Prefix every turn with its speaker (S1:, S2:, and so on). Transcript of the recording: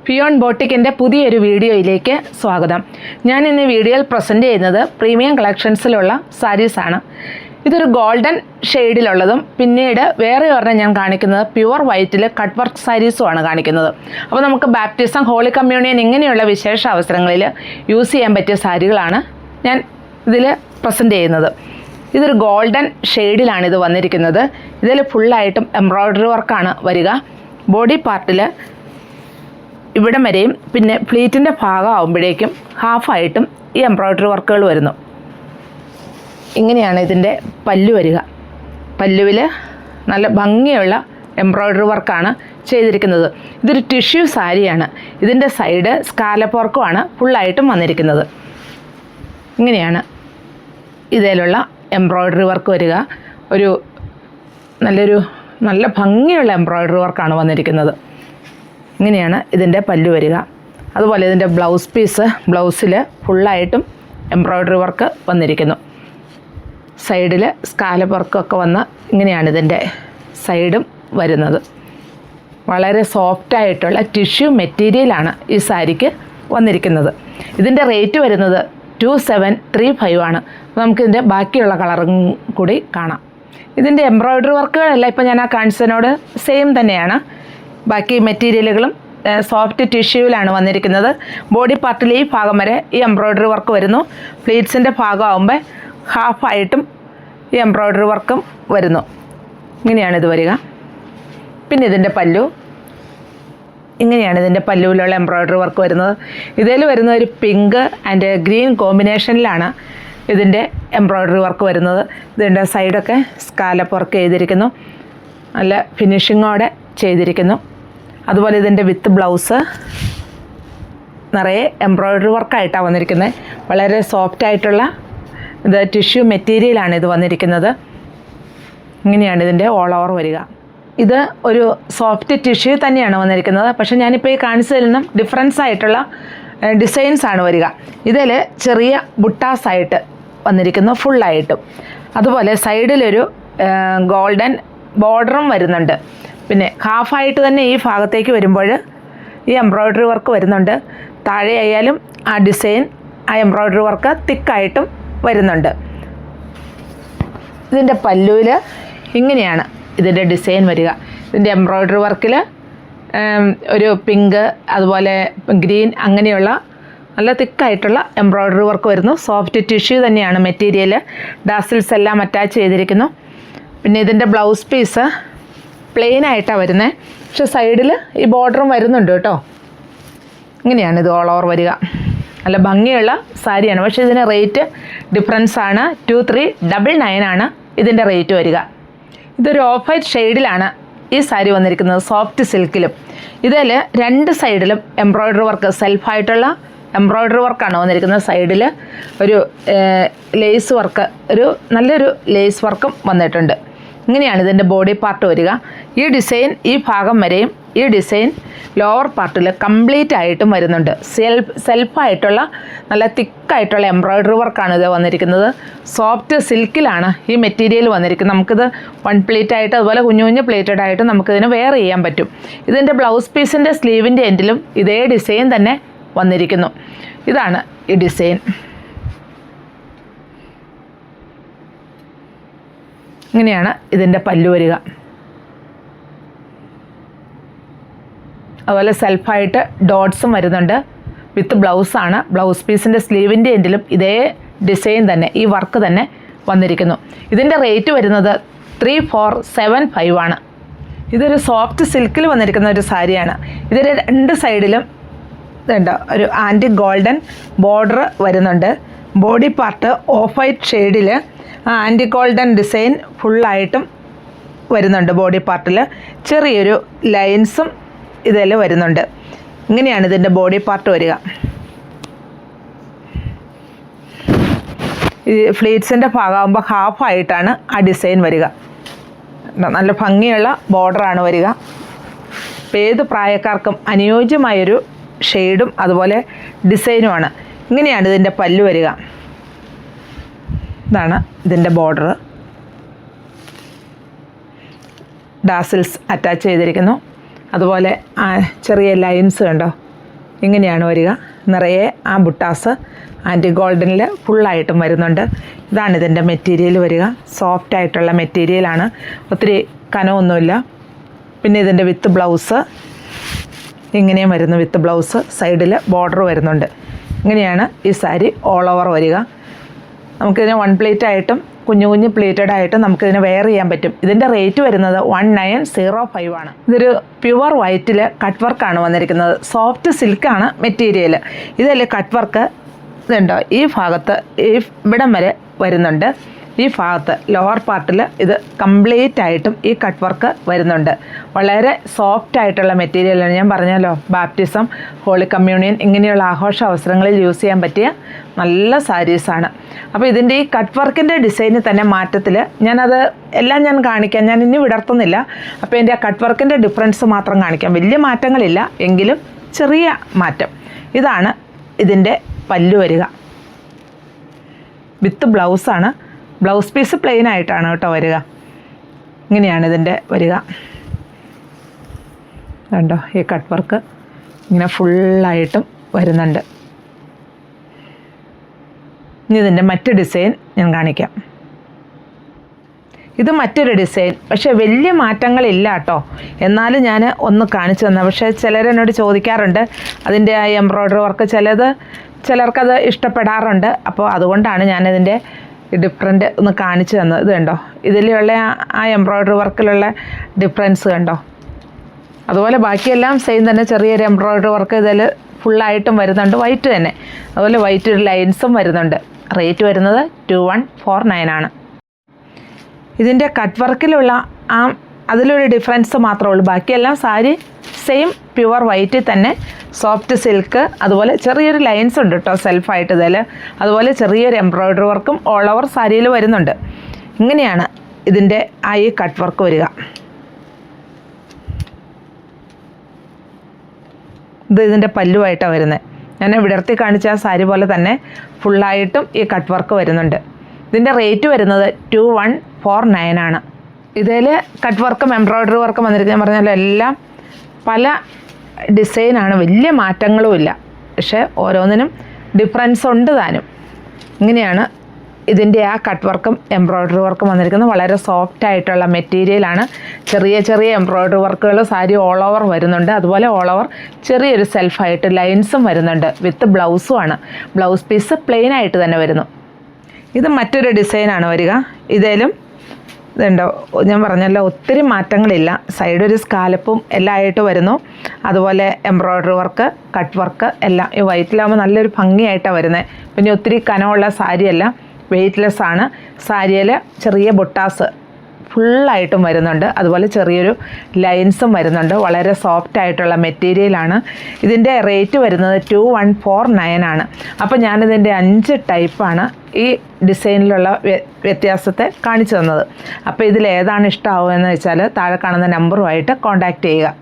S1: ഫിയോൺ ബോട്ടിക്കിൻ്റെ പുതിയൊരു വീഡിയോയിലേക്ക് സ്വാഗതം. ഞാൻ ഇന്ന് വീഡിയോയിൽ പ്രസൻറ്റ് ചെയ്യുന്നത് പ്രീമിയം കളക്ഷൻസിലുള്ള സാരീസാണ്. ഇതൊരു ഗോൾഡൻ ഷെയ്ഡിലുള്ളതും പിന്നീട് വേറെ ഒരെണ്ണം ഞാൻ കാണിക്കുന്നത് പ്യുവർ വൈറ്റിൽ കട്ട് വർക്ക് സാരീസുമാണ് കാണിക്കുന്നത്. അപ്പോൾ നമുക്ക് ബാപ്റ്റിസം, ഹോളി കമ്മ്യൂണിയൻ ഇങ്ങനെയുള്ള വിശേഷ അവസരങ്ങളിൽ യൂസ് ചെയ്യാൻ പറ്റിയ സാരികളാണ് ഞാൻ ഇതിൽ പ്രസൻറ്റ് ചെയ്യുന്നത്. ഇതൊരു ഗോൾഡൻ ഷെയ്ഡിലാണ് ഇത് വന്നിരിക്കുന്നത്. ഇതിൽ ഫുള്ളായിട്ടും എംബ്രോയ്ഡറി വർക്കാണ് വരിക. ബോഡി പാർട്ടിൽ ഇവിടം വരെയും പിന്നെ പ്ലീറ്റിൻ്റെ ഭാഗമാകുമ്പോഴേക്കും ഹാഫായിട്ടും ഈ എംബ്രോയ്ഡറി വർക്കുകൾ വരുന്നു. ഇങ്ങനെയാണ് ഇതിൻ്റെ പല്ലു വരിക. പല്ലുവിൽ നല്ല ഭംഗിയുള്ള എംബ്രോയ്ഡറി വർക്കാണ് ചെയ്തിരിക്കുന്നത്. ഇതൊരു ടിഷ്യൂ സാരിയാണ്. ഇതിൻ്റെ സൈഡ് സ്കാലപ്പ് വർക്കുമാണ് ഫുള്ളായിട്ടും വന്നിരിക്കുന്നത്. ഇങ്ങനെയാണ് ഇതിലുള്ള എംബ്രോയ്ഡറി വർക്ക് വരിക. നല്ല ഭംഗിയുള്ള എംബ്രോയ്ഡറി വർക്കാണ് വന്നിരിക്കുന്നത്. ഇങ്ങനെയാണ് ഇതിൻ്റെ പല്ലു വരിക. അതുപോലെ ഇതിൻ്റെ ബ്ലൗസ് പീസ്, ബ്ലൗസിൽ ഫുള്ളായിട്ടും എംബ്രോയ്ഡറി വർക്ക് വന്നിരിക്കുന്നു. സൈഡിൽ സ്കാലപ്പ് വർക്കൊക്കെ വന്ന് ഇങ്ങനെയാണ് ഇതിൻ്റെ സൈഡും വരുന്നത്. വളരെ സോഫ്റ്റായിട്ടുള്ള ടിഷ്യൂ മെറ്റീരിയലാണ് ഈ സാരിക്ക് വന്നിരിക്കുന്നത്. ഇതിൻ്റെ റേറ്റ് വരുന്നത് 2735 ആണ്. നമുക്കിതിൻ്റെ ബാക്കിയുള്ള കളറും കൂടി കാണാം. ഇതിൻ്റെ എംബ്രോയ്ഡറി വർക്കുകളെല്ലാം ഇപ്പോൾ ഞാൻ ആ കാണിച്ചതിനോട് സെയിം തന്നെയാണ്. ബാക്കി മെറ്റീരിയലുകളും സോഫ്റ്റ് ടിഷ്യൂവിലാണ് വന്നിരിക്കുന്നത്. ബോഡി പാർട്ടിൽ ഈ ഭാഗം വരെ ഈ എംബ്രോയ്ഡറി വർക്ക് വരുന്നു. പ്ലീറ്റ്സിൻ്റെ ഭാഗമാകുമ്പോൾ ഹാഫായിട്ടും ഈ എംബ്രോയ്ഡറി വർക്കും വരുന്നു. ഇങ്ങനെയാണ് ഇത് വരിക. പിന്നെ ഇതിൻ്റെ പല്ലു, ഇങ്ങനെയാണ് ഇതിൻ്റെ പല്ലുവിലുള്ള എംബ്രോയ്ഡറി വർക്ക് വരുന്നത്. ഇതിൽ വരുന്ന ഒരു പിങ്ക് ആൻഡ് ഗ്രീൻ കോമ്പിനേഷനിലാണ് ഇതിൻ്റെ എംബ്രോയ്ഡറി വർക്ക് വരുന്നത്. ഇതിൻ്റെ സൈഡൊക്കെ സ്കാലപ്പ് വർക്ക് ചെയ്തിരിക്കുന്നു. നല്ല ഫിനിഷിങ്ങോടെ ചെയ്തിരിക്കുന്നു. അതുപോലെ ഇതിൻ്റെ വിത്ത് ബ്ലൗസ് നിറയെ എംബ്രോയ്ഡറി വർക്കായിട്ടാണ് വന്നിരിക്കുന്നത്. വളരെ സോഫ്റ്റായിട്ടുള്ള ഇത് ടിഷ്യൂ മെറ്റീരിയലാണ് ഇത് വന്നിരിക്കുന്നത്. ഇങ്ങനെയാണ് ഇതിൻ്റെ ഓൾ ഓവർ വരിക. ഇത് ഒരു സോഫ്റ്റ് ടിഷ്യൂ തന്നെയാണ് വന്നിരിക്കുന്നത്. പക്ഷേ ഞാനിപ്പോൾ ഈ കാണിച്ചതിൽ നിന്നും ഡിഫറൻസ് ആയിട്ടുള്ള ഡിസൈൻസാണ് വരിക. ഇതിൽ ചെറിയ ബുട്ടാസായിട്ട് വന്നിരിക്കുന്നു ഫുള്ളായിട്ടും. അതുപോലെ സൈഡിലൊരു ഗോൾഡൻ ബോർഡറും വരുന്നുണ്ട്. പിന്നെ ഹാഫായിട്ട് തന്നെ ഈ ഭാഗത്തേക്ക് വരുമ്പോൾ ഈ എംബ്രോയ്ഡറി വർക്ക് വരുന്നുണ്ട്. താഴെ ആയാലും ആ ഡിസൈൻ, ആ എംബ്രോയ്ഡറി വർക്ക് തിക്കായിട്ടും വരുന്നുണ്ട്. ഇതിൻ്റെ പല്ലുവിൽ ഇങ്ങനെയാണ് ഇതിൻ്റെ ഡിസൈൻ വരിക. ഇതിൻ്റെ എംബ്രോയ്ഡറി വർക്കിൽ ഒരു പിങ്ക്, അതുപോലെ ഗ്രീൻ, അങ്ങനെയുള്ള നല്ല തിക്കായിട്ടുള്ള എംബ്രോയ്ഡറി വർക്ക് വരുന്നു. സോഫ്റ്റ് ടിഷ്യൂ തന്നെയാണ് മെറ്റീരിയൽ. ഡാസിൽസ് എല്ലാം അറ്റാച്ച് ചെയ്തിരിക്കുന്നു. പിന്നെ ഇതിൻ്റെ ബ്ലൗസ് പീസ് പ്ലെയിൻ ആയിട്ടാണ് വരുന്നത്. പക്ഷെ സൈഡിൽ ഈ ബോർഡറും വരുന്നുണ്ട് കേട്ടോ. ഇങ്ങനെയാണ് ഇത് ഓൾ ഓവർ വരിക. നല്ല ഭംഗിയുള്ള സാരിയാണ്. പക്ഷേ ഇതിന് റേറ്റ് ഡിഫറൻസ് ആണ്. 2399 ആണ് ഇതിൻ്റെ റേറ്റ് വരിക. ഇതൊരു ഓഫ് വൈറ്റ് ഷെയ്ഡിലാണ് ഈ സാരി വന്നിരിക്കുന്നത്, സോഫ്റ്റ് സിൽക്കിലും. ഇതിൽ രണ്ട് സൈഡിലും എംബ്രോയ്ഡറി വർക്ക്, സെൽഫായിട്ടുള്ള എംബ്രോയ്ഡറി വർക്കാണ് വന്നിരിക്കുന്നത്. സൈഡിൽ ഒരു ലേസ് വർക്ക്, നല്ലൊരു ലേസ് വർക്കും വന്നിട്ടുണ്ട്. ഇങ്ങനെയാണ് ഇതിൻ്റെ ബോഡി പാർട്ട് വരിക. ഈ ഡിസൈൻ ഈ ഭാഗം വരെയും ഈ ഡിസൈൻ ലോവർ പാർട്ടിൽ കംപ്ലീറ്റ് ആയിട്ടും വരുന്നുണ്ട്. സെൽഫായിട്ടുള്ള നല്ല തിക്കായിട്ടുള്ള എംബ്രോയ്ഡറി വർക്കാണ് ഇത് വന്നിരിക്കുന്നത്. സോഫ്റ്റ് സിൽക്കിലാണ് ഈ മെറ്റീരിയൽ വന്നിരിക്കുന്നത്. നമുക്കിത് 1 പ്ലേറ്റ് ആയിട്ട്, അതുപോലെ കുഞ്ഞു കുഞ്ഞു പ്ലേറ്റഡ് ആയിട്ട് നമുക്കിതിന് വെയർ ചെയ്യാൻ പറ്റും. ഇതിൻ്റെ ബ്ലൗസ് പീസിൻ്റെ സ്ലീവിൻ്റെ എൻഡിലും ഇതേ ഡിസൈൻ തന്നെ വന്നിരിക്കുന്നു. ഇതാണ് ഈ ഡിസൈൻ. ഇങ്ങനെയാണ് ഇതിൻ്റെ പല്ലു വരിക. അതുപോലെ സെൽഫായിട്ട് ഡോട്ട്സും വരുന്നുണ്ട്. വിത്ത് ബ്ലൗസാണ്. ബ്ലൗസ് പീസിൻ്റെ സ്ലീവിൻ്റെ എൻഡിലും ഇതേ ഡിസൈൻ തന്നെ, ഈ വർക്ക് തന്നെ വന്നിരിക്കുന്നു. ഇതിൻ്റെ റേറ്റ് വരുന്നത് 3475 ആണ്. ഇതൊരു സോഫ്റ്റ് സിൽക്കിൽ വന്നിരിക്കുന്ന ഒരു സാരിയാണ്. ഇതിൻ്റെ രണ്ട് സൈഡിലും ഒരു ആൻറ്റി ഗോൾഡൻ ബോർഡർ വരുന്നുണ്ട്. ബോഡി പാർട്ട് ഓഫ് വൈറ്റ് ഷെയ്ഡിൽ ആൻറ്റി ഗോൾഡൻ ഡിസൈൻ ഫുള്ളായിട്ടും വരുന്നുണ്ട്. ബോഡി പാർട്ടിൽ ചെറിയൊരു ലൈൻസും ഇതിൽ വരുന്നുണ്ട്. ഇങ്ങനെയാണ് ഇതിൻ്റെ ബോഡി പാർട്ട് വരിക. ഈ ഫ്ലീറ്റ്സിൻ്റെ ഭാഗമാകുമ്പോൾ ഹാഫായിട്ടാണ് ആ ഡിസൈൻ വരിക. നല്ല ഭംഗിയുള്ള ബോർഡറാണ് വരിക. ഏത് പ്രായക്കാർക്കും അനുയോജ്യമായൊരു ഷെയ്ഡും അതുപോലെ ഡിസൈനുമാണ്. ഇങ്ങനെയാണ് ഇതിൻ്റെ പല്ലു വരിക. ഇതാണ് ഇതിൻ്റെ ബോർഡർ. ഡാസിൽസ് അറ്റാച്ച് ചെയ്തിരിക്കുന്നു. അതുപോലെ ചെറിയ ലൈൻസ് കണ്ടോ, ഇങ്ങനെയാണ് വരിക. നിറയെ ആ ബുട്ടാസ് ആൻറ്റി ഗോൾഡനിൽ ഫുള്ളായിട്ടും വരുന്നുണ്ട്. ഇതാണ് ഇതിൻ്റെ മെറ്റീരിയൽ വരിക. സോഫ്റ്റ് ആയിട്ടുള്ള മെറ്റീരിയലാണ്, ഒത്തിരി കനമൊന്നുമില്ല. പിന്നെ ഇതിൻ്റെ വിത്ത് ബ്ലൗസ് ഇങ്ങനെയും വരുന്നു. വിത്ത് ബ്ലൗസ് സൈഡിൽ ബോർഡർ വരുന്നുണ്ട്. ഇങ്ങനെയാണ് ഈ സാരി ഓൾ ഓവർ വരിക. നമുക്കിതിനെ 1 പ്ലേറ്റ് ആയിട്ടും കുഞ്ഞു കുഞ്ഞു പ്ലേറ്റഡ് ആയിട്ടും നമുക്കിതിനെ വെയർ ചെയ്യാൻ പറ്റും. ഇതിൻ്റെ റേറ്റ് വരുന്നത് 1905 ആണ്. ഇതൊരു പ്യുവർ വൈറ്റിൽ കട്ട് വർക്കാണ് വന്നിരിക്കുന്നത്. സോഫ്റ്റ് സിൽക്കാണ് മെറ്റീരിയൽ. ഇതിൽ കട്ട് വർക്ക് ഇതുണ്ടോ, ഈ ഭാഗത്ത് ഇവിടം വരെ വരുന്നുണ്ട്. ഈ ഭാഗത്ത് ലോവർ പാർട്ടിൽ ഇത് കംപ്ലീറ്റ് ആയിട്ടും ഈ കട്ട് വർക്ക് വരുന്നുണ്ട്. വളരെ സോഫ്റ്റ് ആയിട്ടുള്ള മെറ്റീരിയലാണ്. ഞാൻ പറഞ്ഞല്ലോ, ബാപ്റ്റിസം, ഹോളി കമ്മ്യൂണിയൻ ഇങ്ങനെയുള്ള ആഘോഷ അവസരങ്ങളിൽ യൂസ് ചെയ്യാൻ പറ്റിയ നല്ല സാരീസാണ്. അപ്പോൾ ഇതിൻ്റെ ഈ കട്ട് വർക്കിൻ്റെ ഡിസൈനിൽ തന്നെ മാറ്റത്തിൽ ഞാനത് എല്ലാം ഞാൻ കാണിക്കാം. ഞാൻ ഇനി വിടർത്തുന്നില്ല. അപ്പോൾ എൻ്റെ ആ കട്ട് വർക്കിൻ്റെ ഡിഫറൻസ് മാത്രം കാണിക്കാം. വലിയ മാറ്റങ്ങളില്ല, എങ്കിലും ചെറിയ മാറ്റം. ഇതാണ് ഇതിൻ്റെ പല്ലു വരിക. വിത്ത് ബ്ലൗസാണ്. ബ്ലൗസ് പീസ് പ്ലെയിൻ ആയിട്ടാണ് കേട്ടോ വരിക. ഇങ്ങനെയാണ് ഇതിൻ്റെ വരിക. കണ്ടോ, ഈ കട്ട് വർക്ക് ഇങ്ങനെ ഫുള്ളായിട്ടും വരുന്നുണ്ട്. ഇനി ഇതിൻ്റെ മറ്റ് ഡിസൈൻ ഞാൻ കാണിക്കാം. ഇത് മറ്റൊരു ഡിസൈൻ, പക്ഷേ വലിയ മാറ്റങ്ങളില്ല കേട്ടോ. എന്നാലും ഞാൻ ഒന്ന് കാണിച്ചു തന്നെ. പക്ഷേ ചിലരെന്നോട് ചോദിക്കാറുണ്ട് അതിൻ്റെ ആ എംബ്രോയ്ഡറി വർക്ക്, ചിലർക്കത് ഇഷ്ടപ്പെടാറുണ്ട്. അപ്പോൾ അതുകൊണ്ടാണ് ഞാനിതിൻ്റെ ഡിഫറൻറ്റ് ഒന്ന് കാണിച്ചു തന്നത്. ഇത് കണ്ടോ, ഇതിലുള്ള ആ എംബ്രോയ്ഡറി വർക്കിലുള്ള ഡിഫറൻസ് കണ്ടോ. അതുപോലെ ബാക്കിയെല്ലാം സെയിം തന്നെ. ചെറിയൊരു എംബ്രോയ്ഡറി വർക്ക് ഇതിൽ ഫുള്ളായിട്ടും വരുന്നുണ്ട്, വൈറ്റ് തന്നെ. അതുപോലെ വൈറ്റ് ലൈൻസും വരുന്നുണ്ട്. റേറ്റ് വരുന്നത് 2149 ആണ്. ഇതിൻ്റെ കട്ട് വർക്കിലുള്ള അതിലൊരു ഡിഫറൻസ് മാത്രമേ ഉള്ളൂ. ബാക്കിയെല്ലാം സാരി സെയിം പ്യുവർ വൈറ്റിൽ തന്നെ സോഫ്റ്റ് സിൽക്ക്. അതുപോലെ ചെറിയൊരു ലൈൻസ് ഉണ്ട് കേട്ടോ സെൽഫായിട്ട് ഇതിൽ. അതുപോലെ ചെറിയൊരു എംബ്രോയ്ഡറി വർക്കും ഓൾ ഓവർ സാരിയിൽ വരുന്നുണ്ട്. ഇങ്ങനെയാണ് ഇതിൻ്റെ ഈ കട്ട് വർക്ക് വരിക. ഇത് ഇതിൻ്റെ പല്ലുമായിട്ടാണ് വരുന്നത്. ഞാൻ വിടർത്തി കാണിച്ച ആ സാരി പോലെ തന്നെ ഫുള്ളായിട്ടും ഈ കട്ട് വർക്ക് വരുന്നുണ്ട്. ഇതിൻ്റെ റേറ്റ് വരുന്നത് 2149 ആണ്. ഇതിൽ കട്ട് വർക്കും എംബ്രോയ്ഡറി വർക്കും വന്നിരിക്കുന്നത് ഞാൻ പറഞ്ഞല്ലോ, എല്ലാം പല ഡിസൈനാണ്. വലിയ മാറ്റങ്ങളുമില്ല, പക്ഷേ ഓരോന്നിനും ഡിഫറൻസ് ഉണ്ട് താനും. ഇങ്ങനെയാണ് ഇതിൻ്റെ ആ കട്ട് വർക്കും എംബ്രോയ്ഡറി വർക്കും വന്നിരിക്കുന്നത്. വളരെ സോഫ്റ്റ് ആയിട്ടുള്ള മെറ്റീരിയലാണ്. ചെറിയ ചെറിയ എംബ്രോയ്ഡറി വർക്കുകൾ സാരി ഓൾ ഓവർ വരുന്നുണ്ട്. അതുപോലെ ഓൾ ഓവർ ചെറിയൊരു സെൽഫായിട്ട് ലൈൻസും വരുന്നുണ്ട്. വിത്ത് ബ്ലൗസുമാണ്. ബ്ലൗസ് പീസ് പ്ലെയിൻ ആയിട്ട് തന്നെ വരുന്നു. ഇത് മറ്റൊരു ഡിസൈനാണ് വരിക. ഇതേലും ഇതുണ്ടോ, ഞാൻ പറഞ്ഞല്ലോ ഒത്തിരി മാറ്റങ്ങളില്ല. സൈഡ് ഒരു സ്കാലപ്പും എല്ലാം ആയിട്ട് വരുന്നു. അതുപോലെ എംബ്രോയ്ഡറി വർക്ക്, കട്ട് വർക്ക് എല്ലാം ഈ വൈറ്റിലാകുമ്പോൾ നല്ലൊരു ഭംഗിയായിട്ടാണ് വരുന്നത്. പിന്നെ ഒത്തിരി കനമുള്ള സാരിയല്ല, വെയ്റ്റ്ലെസ് ആണ്. സാരിയിൽ ചെറിയ ബൊട്ടാസ് ഫുള്ളായിട്ടും വരുന്നുണ്ട്. അതുപോലെ ചെറിയൊരു ലൈൻസും വരുന്നുണ്ട്. വളരെ സോഫ്റ്റ് ആയിട്ടുള്ള മെറ്റീരിയലാണ്. ഇതിൻ്റെ റേറ്റ് വരുന്നത് 2149 ആണ്. അപ്പോൾ ഞാനിതിൻ്റെ 5 ടൈപ്പാണ് ഈ ഡിസൈനിലുള്ള വ്യത്യാസത്തെ കാണിച്ചു തന്നത്. അപ്പോൾ ഇതിലേതാണ് ഇഷ്ടമാവുമെന്ന് വെച്ചാൽ താഴെ കാണുന്ന നമ്പറുമായിട്ട് കോൺടാക്റ്റ് ചെയ്യുക.